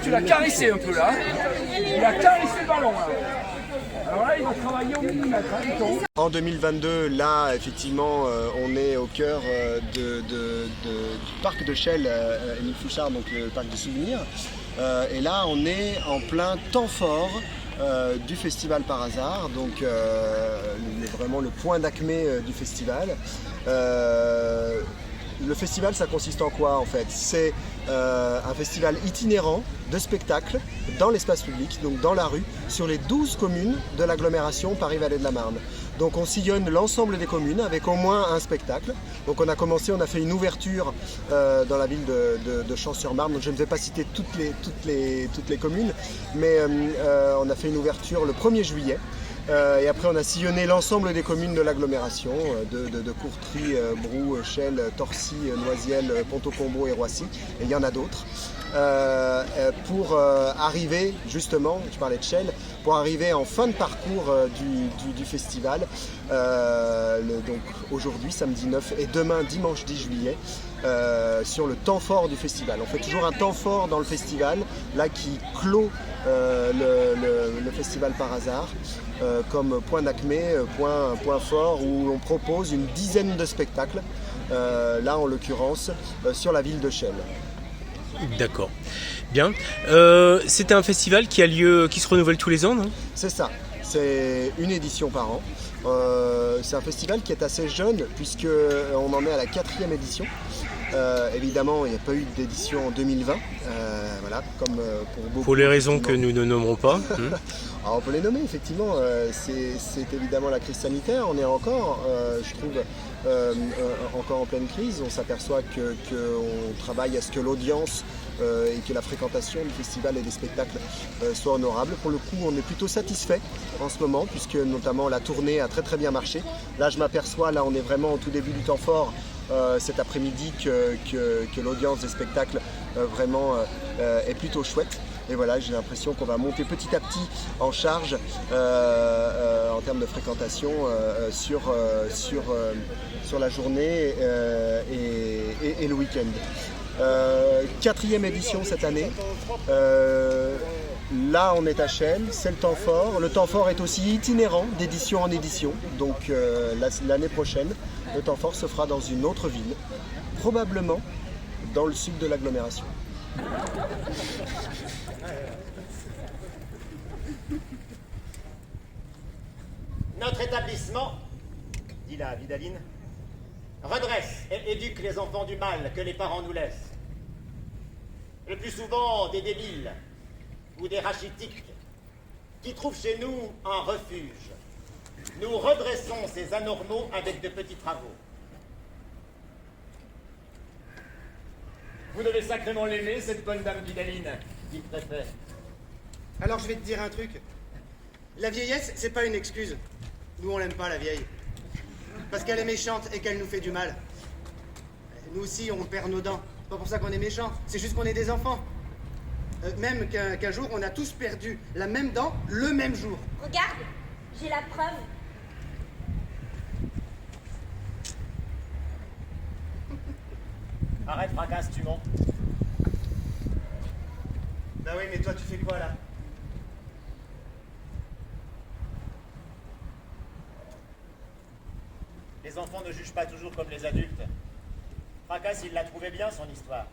Tu l'as caressé un peu là. Il a caressé le ballon là. Alors là, il va travailler au millimètre. En 2022, là, effectivement, on est au cœur du parc de Chelles, Émile Fouchard, donc le parc des souvenirs. Et là, on est en plein temps fort du festival Par Hasard, donc vraiment le point d'acmé du festival. Le festival, ça consiste en quoi en fait? C'est un festival itinérant de spectacles dans l'espace public, donc dans la rue, sur les 12 communes de l'agglomération Paris-Vallée de la Marne. Donc on sillonne l'ensemble des communes avec au moins un spectacle. Donc on a fait une ouverture dans la ville de Champs-sur-Marne. Donc je ne vais pas citer toutes les communes, mais on a fait une ouverture le 1er juillet. Et après on a sillonné l'ensemble des communes de l'agglomération, de Courtry, Brou, Chelles, Torcy, Noisiel, Ponto-Combo et Roissy, et il y en a d'autres, pour arriver justement, je parlais de Chelles, pour arriver en fin de parcours du festival, donc aujourd'hui samedi 9 et demain dimanche 10 juillet, sur le temps fort du festival. On fait toujours un temps fort dans le festival, là qui clôt le festival Par Hasard, comme point d'acmé, point fort, où on propose une dizaine de spectacles, là en l'occurrence sur la ville de Chelles. D'accord. Bien. C'est un festival qui a lieu, qui se renouvelle tous les ans, non? C'est ça. C'est une édition par an. C'est un festival qui est assez jeune puisqu'on en est à la 4e édition. Évidemment, il n'y a pas eu d'édition en 2020, voilà, comme pour beaucoup. Pour les raisons que nous ne nommerons pas. Alors on peut les nommer, effectivement. C'est évidemment la crise sanitaire. On est encore, je trouve, encore en pleine crise. On s'aperçoit qu'on travaille à ce que l'audience et que la fréquentation du festival et des spectacles soit honorable. Pour le coup, on est plutôt satisfait en ce moment, puisque notamment la tournée a très bien marché. Là, je m'aperçois, là on est vraiment au tout début du temps fort, cet après-midi, que l'audience des spectacles vraiment est plutôt chouette. Et voilà, j'ai l'impression qu'on va monter petit à petit en charge en termes de fréquentation sur la journée et le week-end. 4e édition cette année. Là, on est à Chelles, c'est le temps fort. Le temps fort est aussi itinérant d'édition en édition. Donc l'année prochaine, le temps fort se fera dans une autre ville, probablement dans le sud de l'agglomération. Notre établissement, dit la Vidaline, redresse et éduque les enfants du mal que les parents nous laissent. Le plus souvent des débiles ou des rachitiques qui trouvent chez nous un refuge. Nous redressons ces anormaux avec de petits travaux. Vous devez sacrément l'aimer, cette bonne dame Vidaline, dit le préfet. Alors je vais te dire un truc. La vieillesse, c'est pas une excuse. Nous, on l'aime pas, la vieille. Parce qu'elle est méchante et qu'elle nous fait du mal. Nous aussi, on perd nos dents. C'est pas pour ça qu'on est méchants, c'est juste qu'on est des enfants. Même qu'un jour, on a tous perdu la même dent le même jour. Regarde, j'ai la preuve. Arrête, fracasse, tu mens. Bah oui, mais toi, tu fais quoi, là? Les enfants ne jugent pas toujours comme les adultes. Fracasse, il l'a trouvé bien, son histoire.